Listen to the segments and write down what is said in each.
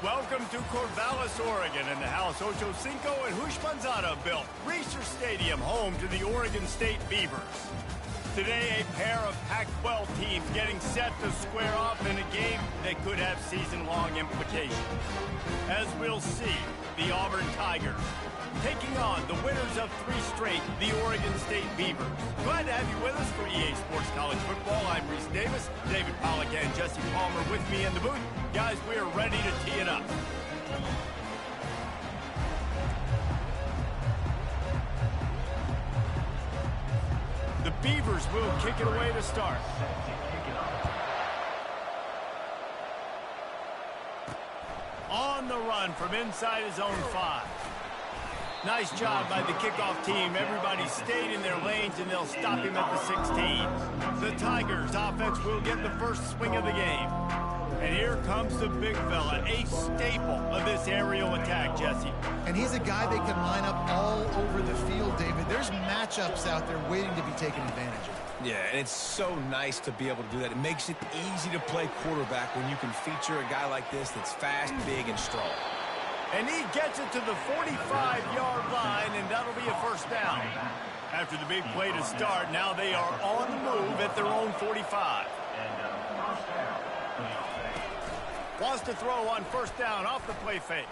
Welcome to Corvallis, Oregon, in the house Ocho Cinco and Hushmanzada built. Reser Stadium, home to the Oregon State Beavers. Today, a pair of Pac-12 teams getting set to square off in a game that could have season-long implications. As we'll see, the Auburn Tigers taking on the winners of 3 straight, the Oregon State Beavers. Glad to have you with us for EA Sports College Football. I'm Reese Davis, David Pollack and Jesse Palmer with me in the booth. Guys, we are ready to tee it up. The Beavers will kick it away to start. On the run from inside his own 5. Nice job by the kickoff team. Everybody stayed in their lanes, and they'll stop him at the 16. The Tigers offense will get the first swing of the game. And here comes the big fella, a staple of this aerial attack, Jesse. And he's a guy they can line up all over the field, David. There's matchups out there waiting to be taken advantage of. Yeah, and it's so nice to be able to do that. It makes it easy to play quarterback when you can feature a guy like this that's fast, big, and strong. And he gets it to the 45-yard line, and that'll be a first down. After the big play to start, now they are on the move at their own 45. Wants to throw on first down off the play fake.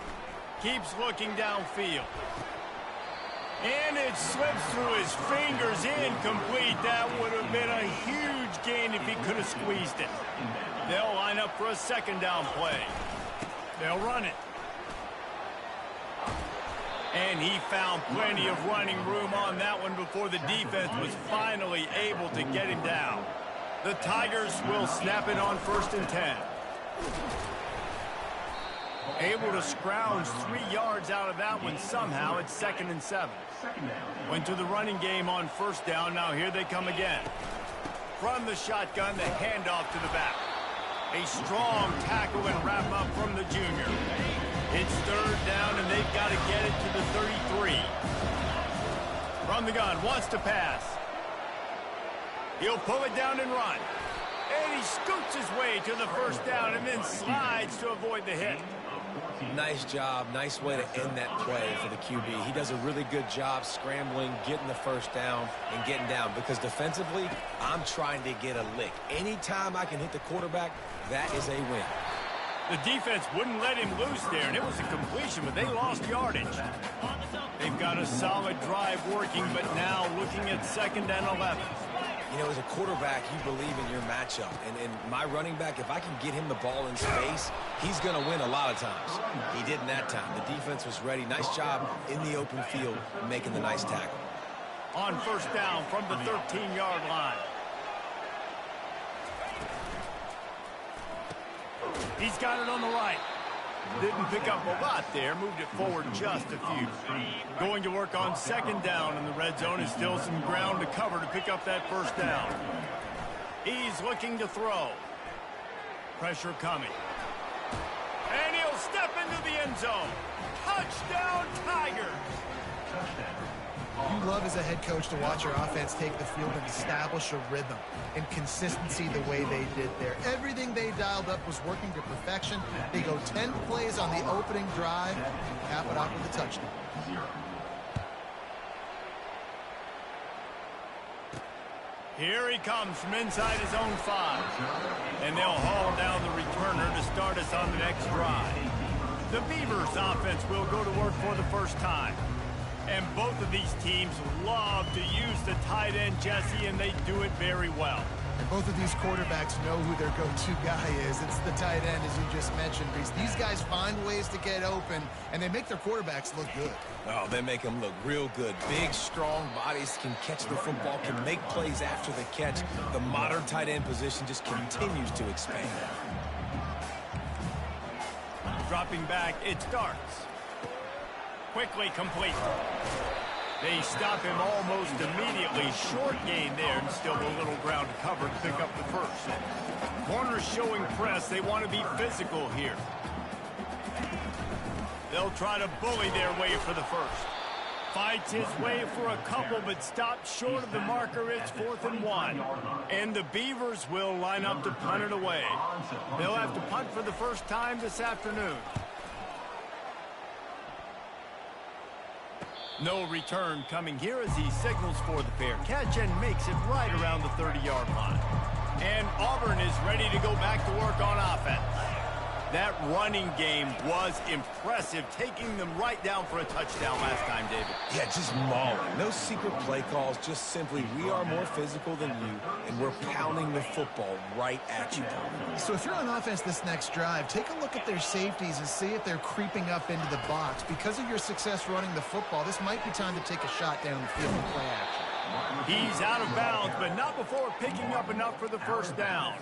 Keeps looking downfield. And it slips through his fingers, incomplete. That would have been a huge gain if he could have squeezed it. They'll line up for a second down play. They'll run it. And he found plenty of running room on that one before the defense was finally able to get him down. The Tigers will snap it on 1st and 10. Able to scrounge 3 yards out of that one somehow. It's 2nd and 7. Went to the running game on first down. Now here they come again. From the shotgun, the handoff to the back. A strong tackle and wrap up from the junior. It's 3rd down, and they've got to get it to the 33. From the gun, wants to pass. He'll pull it down and run. And he scoots his way to the first down and then slides to avoid the hit. Nice job. Nice way to end that play for the QB. He does a really good job scrambling, getting the first down, and getting down. Because defensively, I'm trying to get a lick. Anytime I can hit the quarterback, that is a win. The defense wouldn't let him loose there, and it was a completion, but they lost yardage. They've got a solid drive working, but now looking at 2nd and 11. You know, as a quarterback, you believe in your matchup. And my running back, if I can get him the ball in space, he's going to win a lot of times. He didn't that time. The defense was ready. Nice job in the open field making the nice tackle. On first down from the 13-yard line. He's got it on the right. Didn't pick up a lot there. Moved it forward just a few. Going to work on 2nd down in the red zone. Is still some ground to cover to pick up that first down. He's looking to throw. Pressure coming. And he'll step into the end zone. Touchdown, Tigers. You love as a head coach to watch your offense take the field and establish a rhythm and consistency the way they did there. Everything they dialed up was working to perfection. They go 10 plays on the opening drive, cap it off with a touchdown. Here he comes from inside his own 5. And they'll haul down the returner to start us on the next drive. The Beavers offense will go to work for the first time. And both of these teams love to use the tight end, Jesse, and they do it very well. And both of these quarterbacks know who their go-to guy is. It's the tight end, as you just mentioned, Reese. These guys find ways to get open, and they make their quarterbacks look good. Oh, they make them look real good. Big, strong bodies can catch the football, can make plays after the catch. The modern tight end position just continues to expand. Dropping back, it starts. Quickly complete. They stop him almost immediately. Short gain there, and still a little ground to cover to pick up the first. Corners showing press. They want to be physical here. They'll try to bully their way for the first. Fights his way for a couple, but stops short of the marker. It's 4th and 1. And the Beavers will line up to punt it away. They'll have to punt for the first time this afternoon. No return coming here as he signals for the fair catch and makes it right around the 30-yard line. And Auburn is ready to go back to work on offense. That running game was impressive, taking them right down for a touchdown last time, David. Yeah, just mauling. No secret play calls, just simply we are more physical than you, and we're pounding the football right at you. So if you're on offense this next drive, take a look at their safeties and see if they're creeping up into the box. Because of your success running the football, this might be time to take a shot down the field and play action. He's out of bounds, but not before picking up enough for the first down.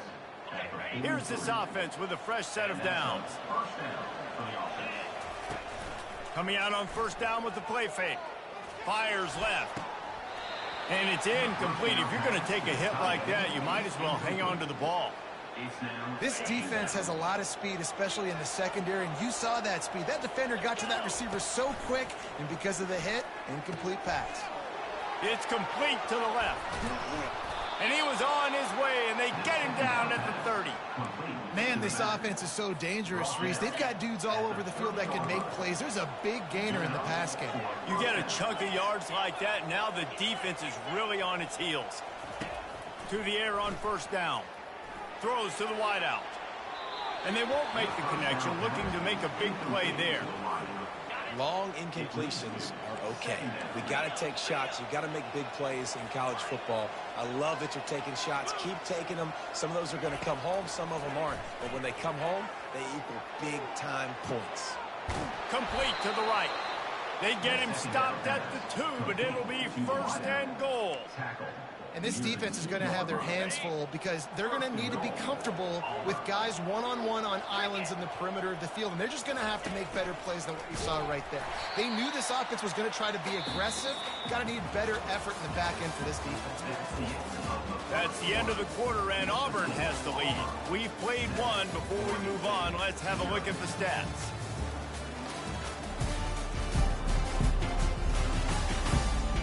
Here's this offense with a fresh set of downs. Coming out on first down with the play fake. Fires left. And it's incomplete. If you're going to take a hit like that, you might as well hang on to the ball. This defense has a lot of speed, especially in the secondary, and you saw that speed. That defender got to that receiver so quick, and because of the hit, incomplete pass. It's complete to the left. And he was on his way, and they get him down at the 30. Man, this offense is so dangerous, Reese. They've got dudes all over the field that can make plays. There's a big gainer in the pass game. You get a chunk of yards like that, now the defense is really on its heels. To the air on first down. Throws to the wideout. And they won't make the connection, looking to make a big play there. Long incompletions are okay. We got to take shots. You got to make big plays in college football. I love that you're taking shots. Keep taking them. Some of those are going to come home. Some of them aren't. But when they come home, they equal big-time points. Complete to the right. They get him stopped at the 2, but it'll be first and goal. And this defense is going to have their hands full because they're going to need to be comfortable with guys one-on-one on islands in the perimeter of the field. And they're just going to have to make better plays than what we saw right there. They knew this offense was going to try to be aggressive. Got to need better effort in the back end for this defense. That's the end of the quarter, and Auburn has the lead. We've played one. Before we move on, let's have a look at the stats.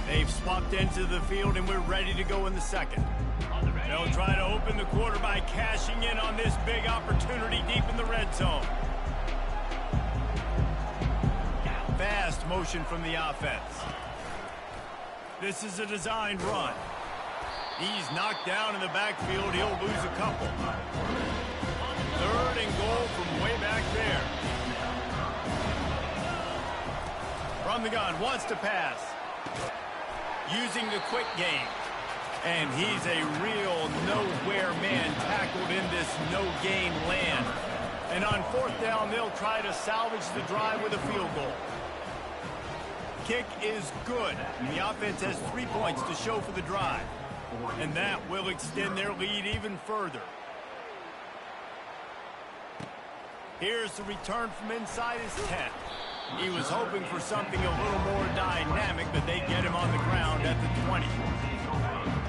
They've swapped into the field, and we're ready to go in the second. They'll try to open the quarter by cashing in on this big opportunity deep in the red zone. Fast motion from the offense. This is a designed run. He's knocked down in the backfield. He'll lose a couple. Third and goal from way back there. From the gun, wants to pass. Using the quick game. And he's a real nowhere man tackled in this no-gain land. And on fourth down, they'll try to salvage the drive with a field goal. Kick is good. The offense has 3 points to show for the drive. And that will extend their lead even further. Here's the return from inside his 10. He was hoping for something a little more dynamic, but they get him on the ground at the 20.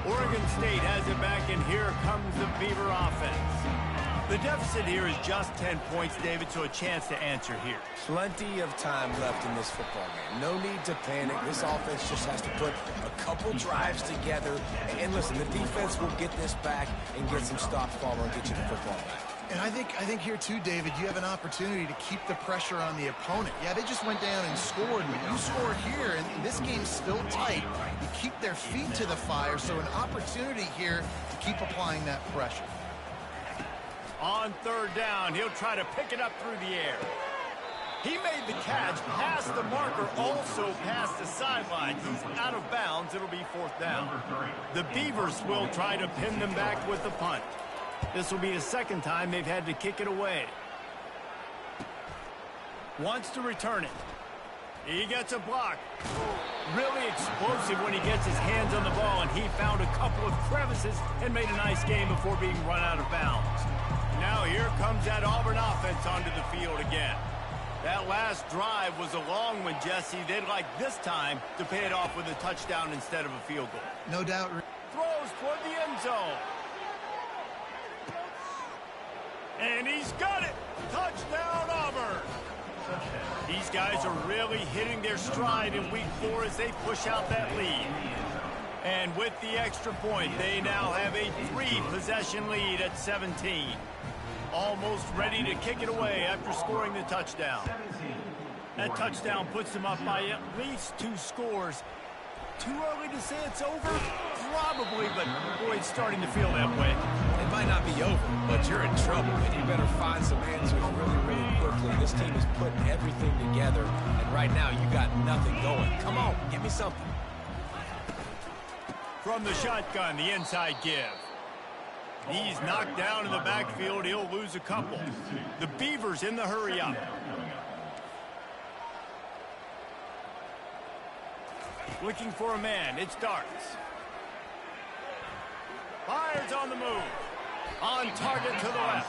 Oregon State has it back, and here comes the Beaver offense. The deficit here is just 10 points, David, so a chance to answer here. Plenty of time left in this football game. No need to panic. This offense just has to put a couple drives together. And listen, the defense will get this back and get some stops, Palmer, and get you the football back. And I think here too, David, you have an opportunity to keep the pressure on the opponent. Yeah, they just went down and scored, but you score here, and this game's still tight. You keep their feet to the fire, so an opportunity here to keep applying that pressure. On third down, he'll try to pick it up through the air. He made the catch, past the marker, also past the sideline. He's out of bounds. It'll be fourth down. The Beavers will try to pin them back with the punt. This will be the second time they've had to kick it away. Wants to return it. He gets a block. Really explosive when he gets his hands on the ball, and he found a couple of crevices and made a nice game before being run out of bounds. Now here comes that Auburn offense onto the field again. That last drive was a long one, Jesse. They'd like this time to pay it off with a touchdown instead of a field goal. No doubt. Throws toward the end zone. And he's got it. Touchdown, Auburn. These guys are really hitting their stride in week 4 as they push out that lead. And with the extra point, they now have a 3-possession lead at 17. Almost ready to kick it away after scoring the touchdown. That touchdown puts them up by at least 2 scores. Too early to say it's over? Probably, but boy, it's starting to feel that way. It might not be over, but you're in trouble, and you better find some answers really, really quickly. This team is putting everything together, and right now you got nothing going. Come on, give me something. From the shotgun, the inside give. He's knocked down in the backfield. He'll lose a couple. The Beavers in the hurry up. Looking for a man. It's Darts. Fires on the move. On target to the left.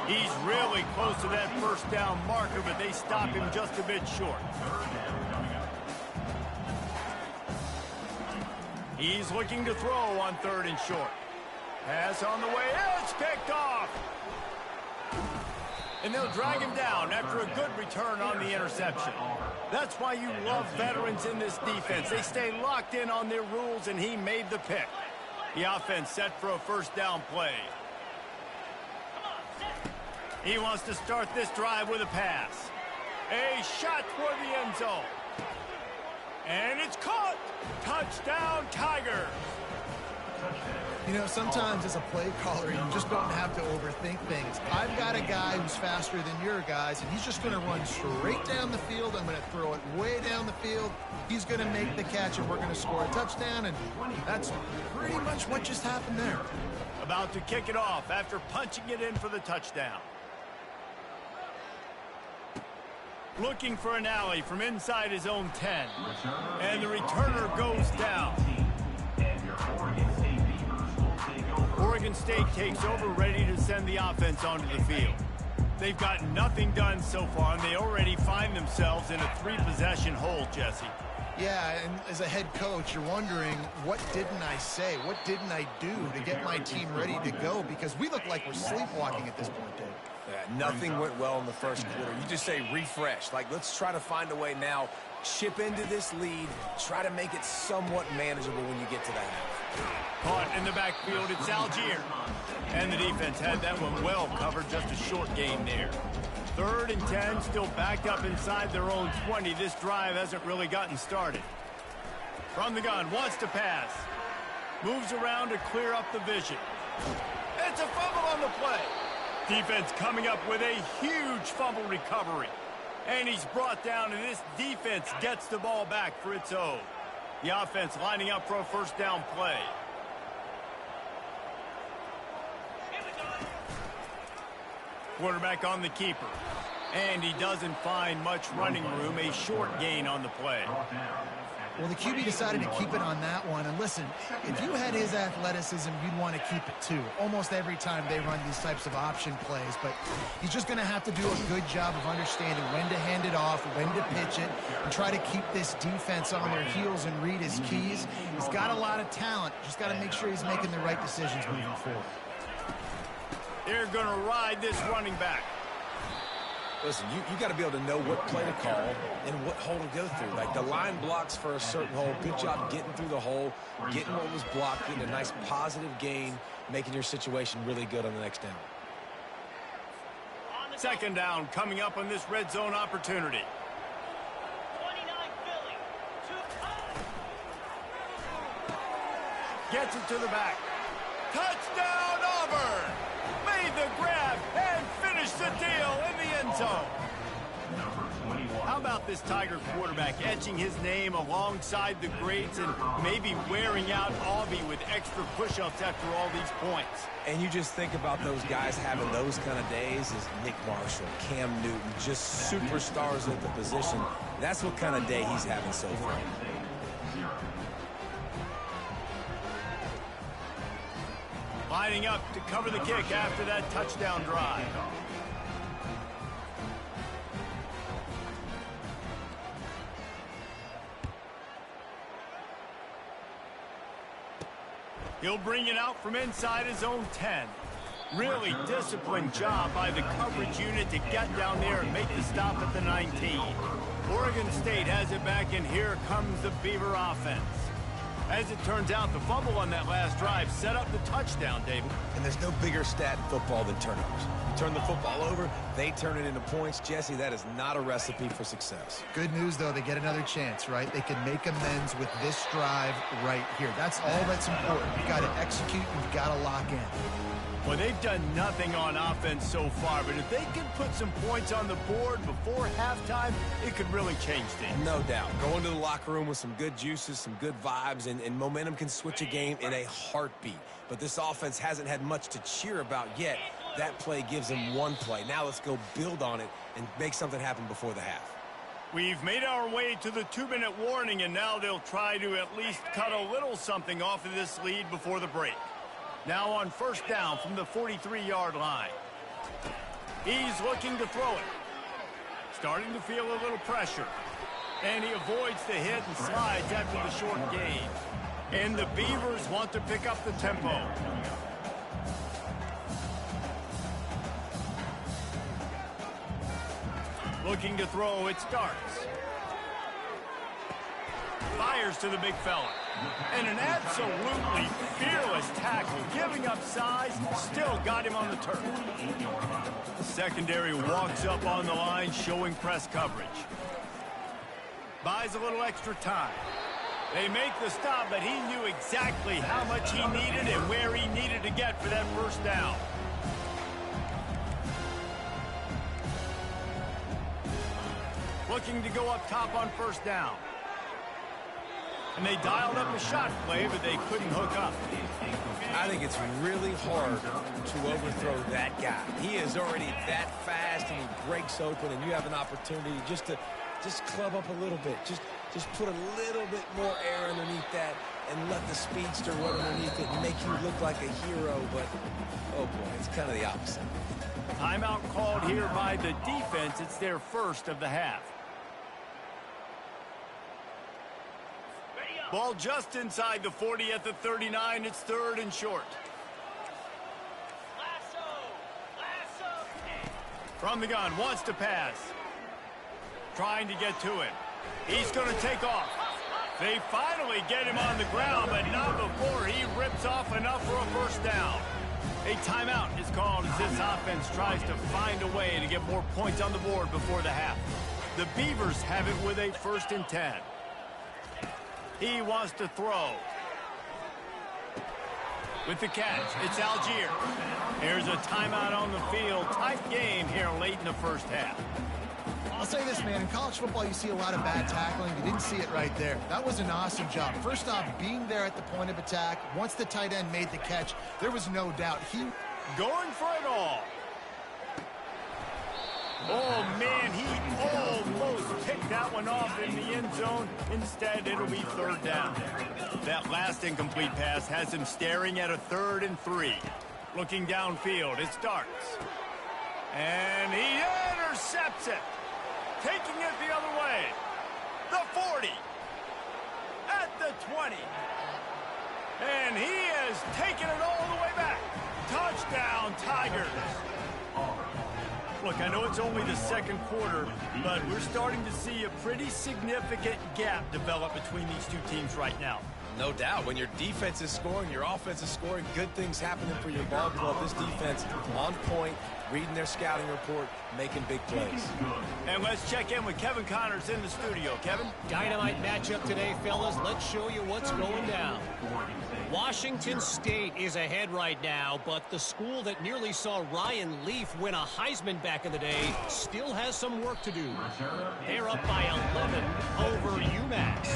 He's really close to that first down marker, but they stop him just a bit short. He's looking to throw on 3rd and short. Pass on the way. It's picked off. And they'll drag him down after a good return on the interception. That's why you love veterans in this defense. They stay locked in on their rules, and he made the pick. The offense set for a first down play. He wants to start this drive with a pass. A shot toward the end zone. And it's caught. Touchdown, Tigers. You know, sometimes as a play caller, you just don't have to overthink things. I've got a guy who's faster than your guys, and he's just going to run straight down the field. I'm going to throw it way down the field. He's going to make the catch, and we're going to score a touchdown, and that's pretty much what just happened there. About to kick it off after punching it in for the touchdown. Looking for an alley from inside his own 10. And the returner goes down. Oregon State takes over, ready to send the offense onto the field. They've got nothing done so far, and they already find themselves in a 3-possession hole, Jesse. Yeah, and as a head coach, you're wondering, what didn't I say? What didn't I do to get my team ready to go? Because we look like we're sleepwalking at this point, Dave. Yeah, nothing went well in the first quarter. You just say refresh. Like, let's try to find a way now. Chip into this lead. Try to make it somewhat manageable when you get to the half. Caught in the backfield, it's Algier. And the defense had that one well covered, just a short gain there. 3rd and 10, still backed up inside their own 20. This drive hasn't really gotten started. From the gun, wants to pass. Moves around to clear up the vision. It's a fumble on the play. Defense coming up with a huge fumble recovery. And he's brought down, and this defense gets the ball back for its own. The offense lining up for a first down play. Quarterback on the keeper. And he doesn't find much running room. A short gain on the play. Well, the QB decided to keep it on that one. And listen, if you had his athleticism, you'd want to keep it too. Almost every time they run these types of option plays. But he's just going to have to do a good job of understanding when to hand it off, when to pitch it, and try to keep this defense on their heels and read his keys. He's got a lot of talent. Just got to make sure he's making the right decisions moving forward. They're going to ride this running back. Listen, you got to be able to know what play to call and what hole to go through. Like, the line blocks for a certain hole. Good job getting through the hole, getting what was blocked, getting a nice positive gain, making your situation really good on the next down. 2nd down coming up on this red zone opportunity. Gets it to the back. Touchdown, Auburn! Made the grab and finished the deal in the end zone. How about this Tiger quarterback etching his name alongside the greats and maybe wearing out Aubie with extra push-ups after all these points? And you just think about those guys having those kind of days as Nick Marshall, Cam Newton, just superstars at the position. That's what kind of day he's having so far. Lining up to cover the kick after that touchdown drive. He'll bring it out from inside his own 10. Really disciplined job by the coverage unit to get down there and make the stop at the 19. Oregon State has it back, and here comes the Beaver offense. As it turns out, the fumble on that last drive set up the touchdown, David. And there's no bigger stat in football than turnovers. You turn the football over, they turn it into points. Jesse, that is not a recipe for success. Good news, though, they get another chance, right? They can make amends with this drive right here. That's all that's important. You've got to execute, you've got to lock in. Well, they've done nothing on offense so far, but if they can put some points on the board before halftime, it could really change things. No doubt. Go into the locker room with some good juices, some good vibes, and momentum can switch a game in a heartbeat. But this offense hasn't had much to cheer about yet. That play gives them one play. Now let's go build on it and make something happen before the half. We've made our way to the 2-minute warning, and now they'll try to at least cut a little something off of this lead before the break. Now on first down from the 43-yard line. He's looking to throw it. Starting to feel a little pressure. And he avoids the hit and slides after the short gain. And the Beavers want to pick up the tempo. Looking to throw, it starts. Fires to the big fella. And an absolutely fearless tackle, giving up size, still got him on the turf. The secondary walks up on the line, showing press coverage. Buys a little extra time. They make the stop, but he knew exactly how much he needed and where he needed to get for that first down. Looking to go up top on first down. And they dialed up a shot play, but they couldn't hook up. I think it's really hard to overthrow that guy. He is already that fast, and he breaks open, and you have an opportunity just to club up a little bit. Just put a little bit more air underneath that and let the speedster run underneath it and make you look like a hero. But, oh, boy, it's kind of the opposite. Timeout called here by the defense. It's their first of the half. Ball just inside the 40 at the 39. It's third and short. From the gun, wants to pass. Trying to get to him. He's going to take off. They finally get him on the ground, but not before he rips off enough for a first down. A timeout is called as this offense tries to find a way to get more points on the board before the half. The Beavers have it with a 1st and 10. He wants to throw. With the catch, it's Algier. Here's a timeout on the field. Tight game here late in the first half. I'll say this, man. In college football, you see a lot of bad tackling. You didn't see it right there. That was an awesome job. First off, being there at the point of attack. Once the tight end made the catch, there was no doubt. He going for it all. Oh, man, he almost picked that one off in the end zone. Instead, it'll be third down. That last incomplete pass has him staring at a 3rd and 3. Looking downfield, it starts. And he intercepts it. Taking it the other way. The 40. At the 20. And he has taken it all the way back. Touchdown, Tigers. Look, I know it's only the second quarter, but we're starting to see a pretty significant gap develop between these two teams right now. No doubt. When your defense is scoring, your offense is scoring, good things happening for your ball club. This defense on point, reading their scouting report, making big plays. And let's check in with Kevin Connors in the studio. Kevin? Dynamite matchup today, fellas. Let's show you what's going down. Washington State is ahead right now, but the school that nearly saw Ryan Leaf win a Heisman back in the day still has some work to do. They're up by 11 over UMass.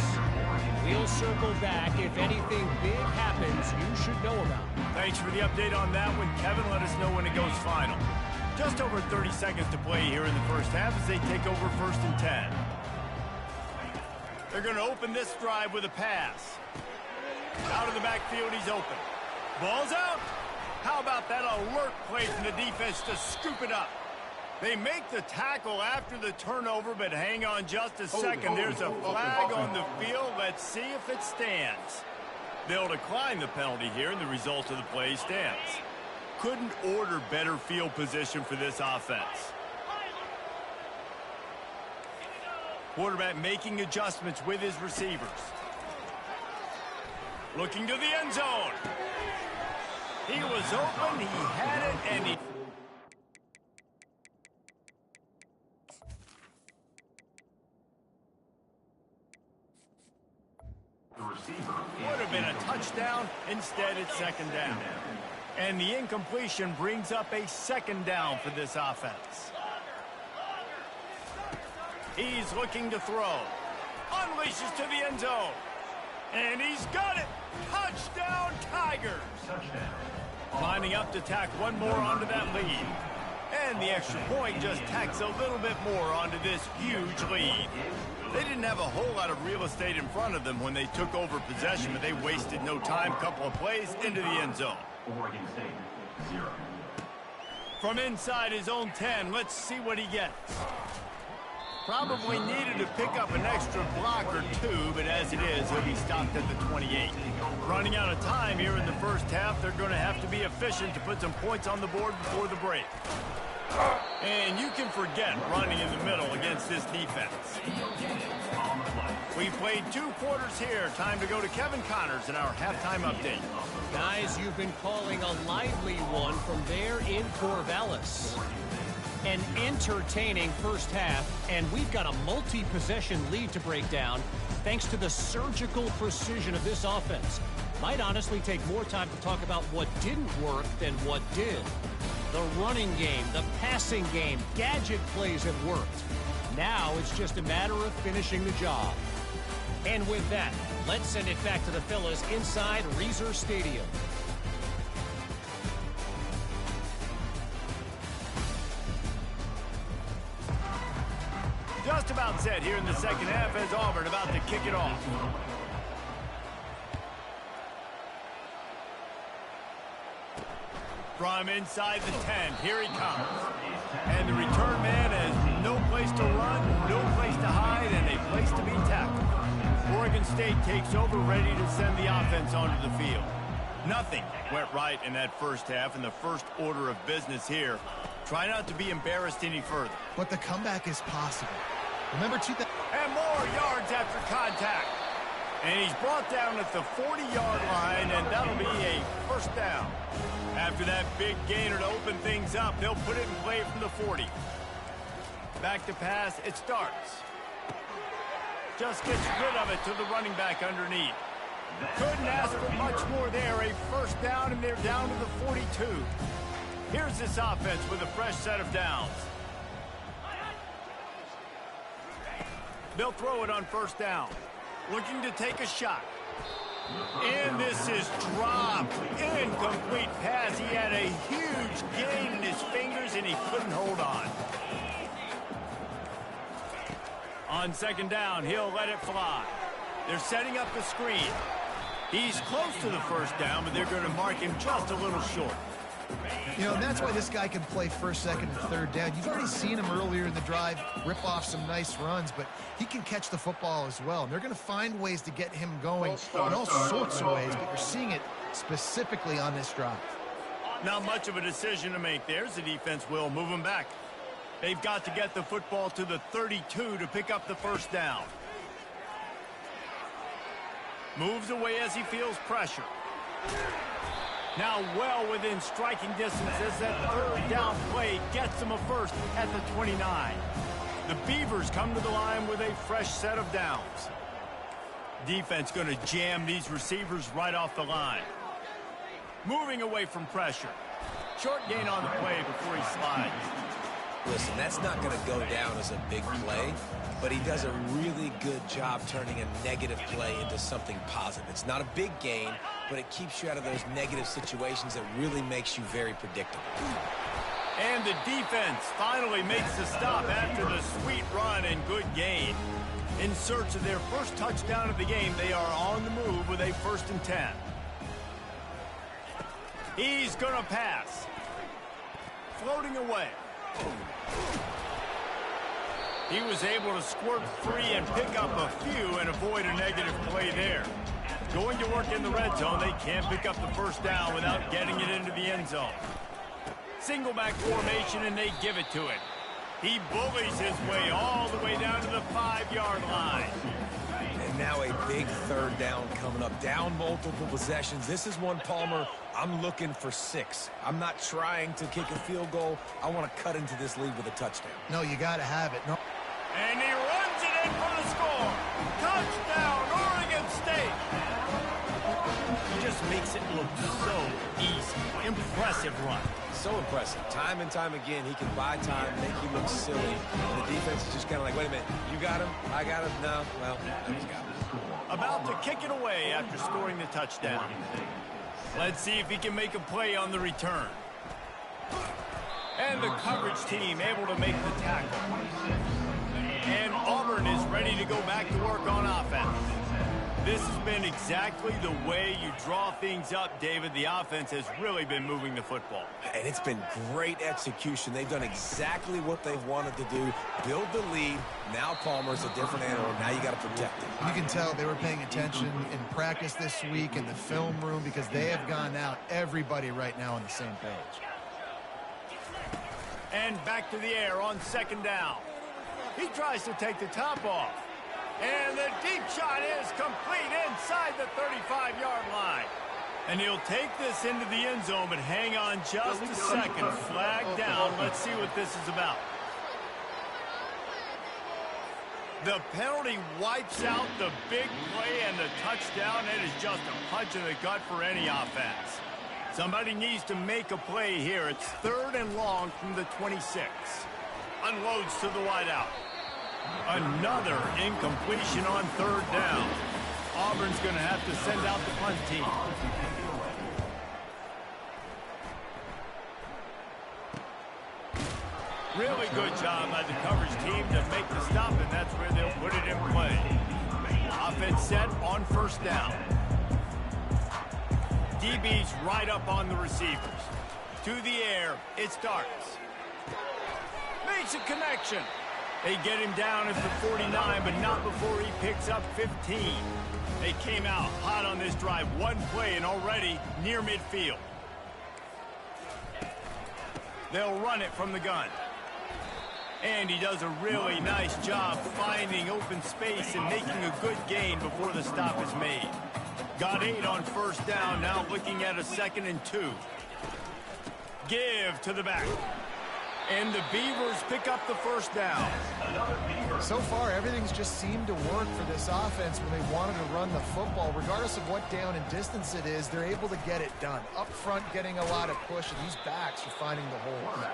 We'll circle back. If anything big happens, you should know about it. Thanks for the update on that one, Kevin. Let us know when it goes final. Just over 30 seconds to play here in the first half as they take over 1st and 10. They're going to open this drive with a pass. Out of the backfield, he's open. Ball's out. How about that alert play from the defense to scoop it up? They make the tackle after the turnover, but hang on just a second. There's a flag on the field. Let's see if it stands. They'll decline the penalty here, and the result of the play stands. Couldn't order better field position for this offense. Quarterback making adjustments with his receivers. Looking to the end zone. He was open, he had it, and he... Would have been a touchdown. Instead, it's second down. And the incompletion brings up a second down for this offense. He's looking to throw. Unleashes to the end zone. And he's got it. Touchdown, Tigers. Lining up to tack one more onto that lead. And the extra point just tacks a little bit more onto this huge lead. They didn't have a whole lot of real estate in front of them when they took over possession, but they wasted no time. Couple of plays into the end zone. From inside his own 10, let's see what he gets. Probably needed to pick up an extra block or two, but as it is, he'll be stopped at the 28. Running out of time here in the first half, they're going to have to be efficient to put some points on the board before the break. And you can forget running in the middle against this defense. We played 2 quarters here. Time to go to Kevin Connors in our halftime update. Guys, you've been calling a lively one from there in Corvallis. An entertaining first half, and we've got a multi-possession lead to break down thanks to the surgical precision of this offense. Might honestly take more time to talk about what didn't work than what did. The running game, the passing game, gadget plays have worked. Now it's just a matter of finishing the job. And with that, let's send it back to the fellas inside Reser Stadium. Just about set here in the second half as Auburn about to kick it off. From inside the 10, here he comes. And the return man has no place to run, no place to hide, and a place to be tackled. Oregon State takes over, ready to send the offense onto the field. Nothing went right in that first half, and the first order of business here. Try not to be embarrassed any further. But the comeback is possible. Remember and more yards after contact. And he's brought down at the 40-yard line, and that'll be a first down. After that big gainer to open things up, they'll put it in play from the 40. Back to pass, it starts. Just gets rid of it to the running back underneath. Couldn't ask for much more there. A first down, and they're down to the 42. Here's this offense with a fresh set of downs. They'll throw it on first down. Looking to take a shot. And this is dropped. Incomplete pass. He had a huge gain in his fingers, and he couldn't hold on. On second down, he'll let it fly. They're setting up the screen. He's close to the first down, but they're going to mark him just a little short. You know, that's why this guy can play first, second, and third down. You've already seen him earlier in the drive rip off some nice runs, but he can catch the football as well. And they're going to find ways to get him going in all sorts of ways, but you're seeing it specifically on this drive. Not much of a decision to make there. The defense will move him back. They've got to get the football to the 32 to pick up the first down. Moves away as he feels pressure. Now well within striking distance as that third down play gets him a first at the 29. The Beavers come to the line with a fresh set of downs. Defense going to jam these receivers right off the line. Moving away from pressure. Short gain on the play before he slides. Listen, that's not going to go down as a big play, but he does a really good job turning a negative play into something positive. It's not a big gain, but it keeps you out of those negative situations that really makes you very predictable. And the defense finally makes the stop after the sweet run and good gain. In search of their first touchdown of the game, they are on the move with a 1st and 10. He's going to pass. Floating away. He was able to squirt free and pick up a few and avoid a negative play there. Going to work in the red zone, they can't pick up the first down without getting it into the end zone. Single back formation, and they give it to it. He bullies his way all the way down to the 5-yard line. And now a big third down coming up. Down multiple possessions. This is one, Palmer, I'm looking for 6. I'm not trying to kick a field goal. I want to cut into this lead with a touchdown. No, you got to have it. No. And he runs it in for the score. Touchdown, Oregon State. He just makes it look so easy. Impressive run. So impressive. Time and time again, he can buy time, make you look silly. And the defense is just kind of like, wait a minute, you got him? I got him? No. Well, he's got him. About to kick it away after scoring the touchdown. Let's see if he can make a play on the return. And the coverage team able to make the tackle. And Auburn is ready to go back to work on offense. This has been exactly the way you draw things up, David. The offense has really been moving the football. And it's been great execution. They've done exactly what they've wanted to do. Build the lead. Now Palmer's a different animal. Now you got to protect it. You can tell they were paying attention in practice this week in the film room because they have gone out, everybody right now on the same page. And back to the air on second down. He tries to take the top off. And the deep shot is complete inside the 35-yard line. And he'll take this into the end zone, but hang on just a second. Flag down. Let's see what this is about. The penalty wipes out the big play and the touchdown. It is just a punch in the gut for any offense. Somebody needs to make a play here. It's 3rd and long from the 26. Unloads to the wideout. Another incompletion on 3rd down. Auburn's going to have to send out the punt team. Really good job by the coverage team to make the stop, and that's where they'll put it in play. Offense set on 1st down. DB's right up on the receivers. To the air, it starts. Makes a connection. They get him down at the 49, but not before he picks up 15. They came out hot on this drive. One play and already near midfield. They'll run it from the gun. And he does a really nice job finding open space and making a good gain before the stop is made. Got 8 on 1st down, now looking at a 2nd and 2. Give to the back. And the Beavers pick up the 1st down. So far, everything's just seemed to work for this offense when they wanted to run the football. Regardless of what down and distance it is, they're able to get it done. Up front, getting a lot of push, and these backs are finding the holes.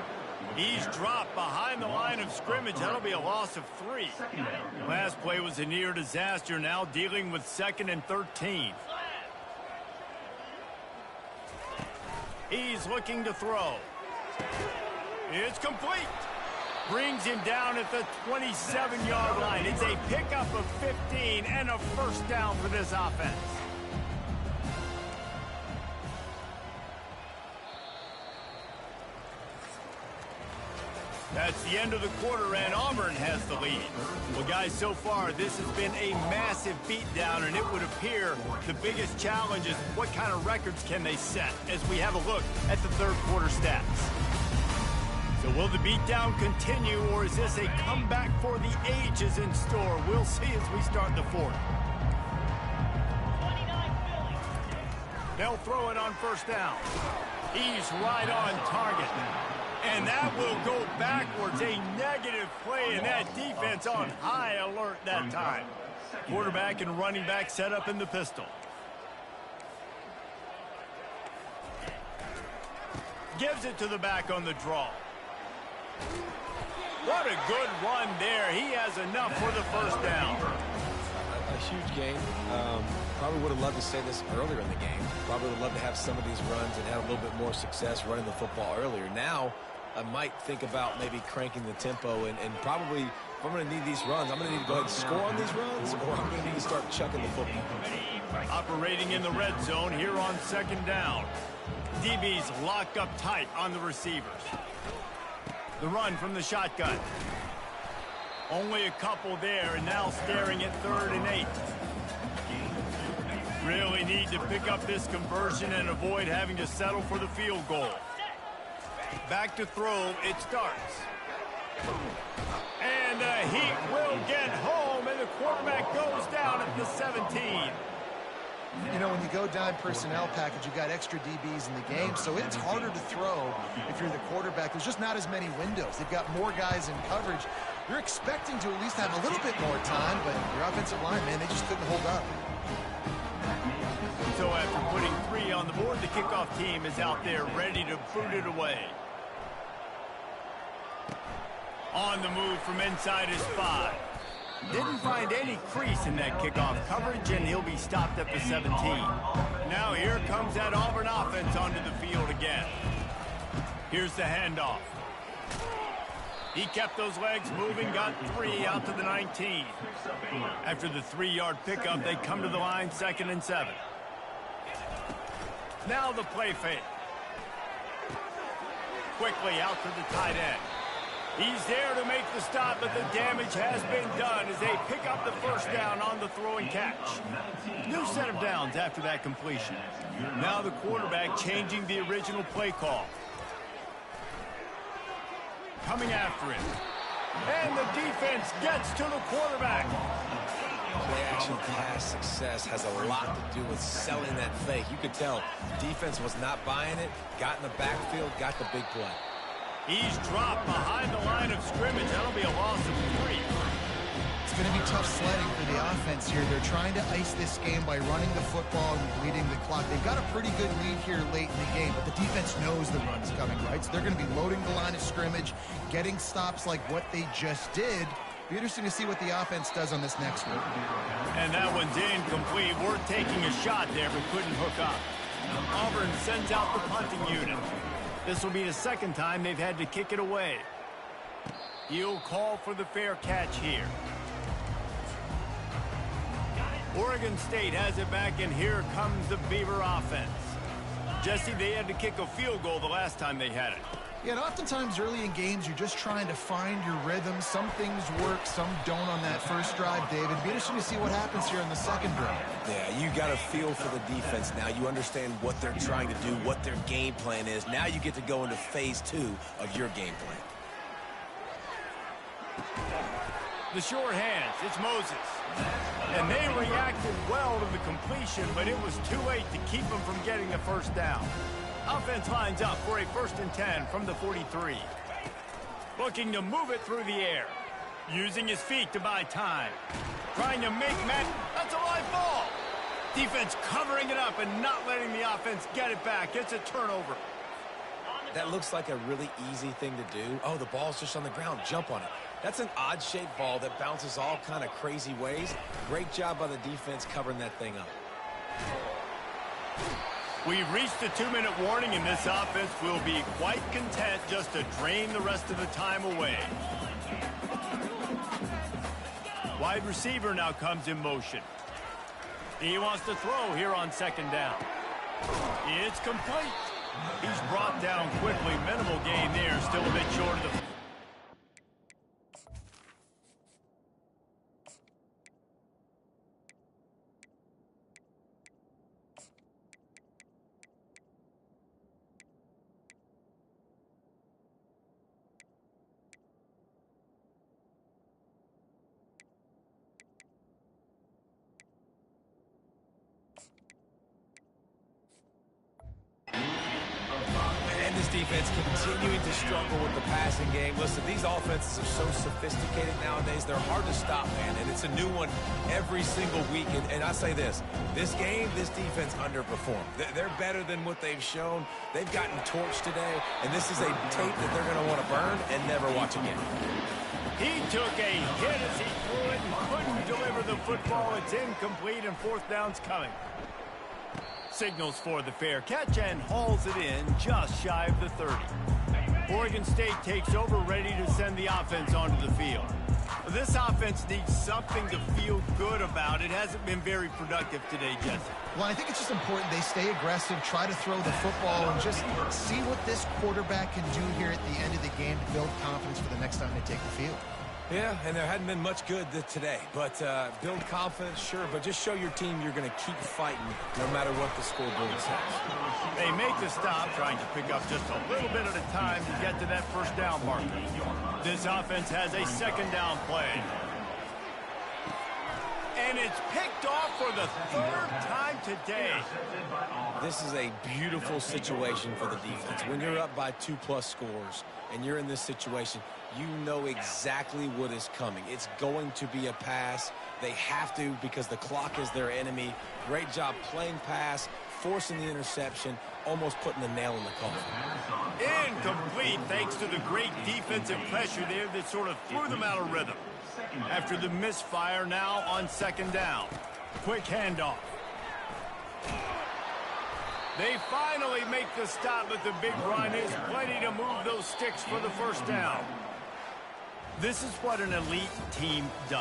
He's dropped behind the line of scrimmage. That'll be a loss of 3. Last play was a near disaster, now dealing with 2nd and 13. He's looking to throw. It's complete. Brings him down at the 27-yard line. It's a pickup of 15 and a 1st down for this offense. That's the end of the quarter, and Auburn has the lead. Well, guys, so far, this has been a massive beatdown, and it would appear the biggest challenge is what kind of records can they set as we have a look at the 3rd quarter stats. So will the beatdown continue, or is this a comeback for the ages in store? We'll see as we start the 4th. They'll throw it on 1st down. He's right on target. And that will go backwards. A negative play, and that defense on high alert that time. Quarterback and running back set up in the pistol. Gives it to the back on the draw. What a good run there. He has enough for the 1st down. A huge gain. Probably would have loved to say this earlier in the game. Probably would love to have some of these runs and have a little bit more success running the football earlier. Now, I might think about maybe cranking the tempo and probably, if I'm going to need these runs, I'm going to need to go ahead and score on these runs, or I'm going to need to start chucking the football. Operating in the red zone here on 2nd down. DB's locked up tight on the receivers. The run from the shotgun. Only a couple there, and now staring at 3rd and 8. Really need to pick up this conversion and avoid having to settle for the field goal. Back to throw, it starts. And the Heat will get home, and the quarterback goes down at the 17. You know, when you go dime personnel package, you got extra DBs in the game, so it's harder to throw if you're the quarterback. There's just not as many windows. They've got more guys in coverage. You're expecting to at least have a little bit more time, but your offensive line, man, they just couldn't hold up. So after putting 3 on the board, the kickoff team is out there ready to boot it away. On the move from inside his 5. Didn't find any crease in that kickoff coverage, and he'll be stopped at the 17. Now here comes that Auburn offense onto the field again. Here's the handoff. He kept those legs moving, got 3 out to the 19. After the 3-yard pickup, they come to the line, 2nd and 7. Now the play fake. Quickly out to the tight end. He's there to make the stop, but the damage has been done as they pick up the first down on the throw and catch. New set of downs after that completion. Now the quarterback changing the original play call. Coming after him. And the defense gets to the quarterback. Play-action pass success has a lot to do with selling that fake. You could tell defense was not buying it, got in the backfield, got the big play. He's dropped behind the line of scrimmage. That'll be a loss of 3. It's going to be tough sledding for the offense here. They're trying to ice this game by running the football and bleeding the clock. They've got a pretty good lead here late in the game, but the defense knows the run's coming, right? So they're going to be loading the line of scrimmage, getting stops like what they just did. Be interesting to see what the offense does on this next one. And that one's incomplete. We're taking a shot there, but couldn't hook up. Auburn sends out the punting unit. This will be the 2nd time they've had to kick it away. He'll call for the fair catch here. Oregon State has it back, and here comes the Beaver offense. Jesse, they had to kick a field goal the last time they had it. Yeah, and oftentimes early in games, you're just trying to find your rhythm. Some things work, some don't on that first drive, David. Be interesting to see what happens here on the 2nd drive. Yeah, you got a feel for the defense now. You understand what they're trying to do, what their game plan is. Now you get to go into phase 2 of your game plan. The short hands, it's Moses. And they reacted well to the completion, but it was too late to keep them from getting the first down. Offense lines up for a 1st and 10 from the 43. Looking to move it through the air. Using his feet to buy time. Trying to make Matt. That's a live ball. Defense covering it up and not letting the offense get it back. It's a turnover. That looks like a really easy thing to do. Oh, the ball's just on the ground. Jump on it. That's an odd-shaped ball that bounces all kind of crazy ways. Great job by the defense covering that thing up. We've reached the 2-minute warning, and this offense will be quite content just to drain the rest of the time away. Wide receiver now comes in motion. He wants to throw here on 2nd down. It's complete. He's brought down quickly. Minimal gain there. Still a bit short of the... Defense continuing to struggle with the passing game. Listen, these offenses are so sophisticated nowadays. They're hard to stop, man, and it's a new one every single week. And I say this game, this defense underperformed. They're better than what they've shown. They've gotten torched today, and this is a tape that they're going to want to burn and never watch again. He took a hit as he threw it and couldn't deliver the football. It's incomplete, and 4th down's coming. Signals for the fair catch and hauls it in just shy of the 30. Oregon State takes over, ready to send the offense onto the field. This offense needs something to feel good about. It hasn't been very productive today, Jesse. Well, I think it's just important they stay aggressive, try to throw the football, and just see what this quarterback can do here at the end of the game to build confidence for the next time they take the field. Yeah, and there hadn't been much good today. But build confidence, sure, but just show your team you're going to keep fighting no matter what the scoreboard says. They make the stop, trying to pick up just a little bit at a time to get to that 1st down marker. This offense has a 2nd down play. And it's picked off for the third time today. This is a beautiful situation for the defense. When you're up by 2+ scores and you're in this situation, you know exactly what is coming. It's going to be a pass. They have to because the clock is their enemy. Great job playing pass, forcing the interception, almost putting the nail in the coffin. Incomplete thanks to the great defensive pressure there that sort of threw them out of rhythm. After the misfire, now on second down. Quick handoff. They finally make the stop, but the big run is plenty to move those sticks for the first down. This is what an elite team does.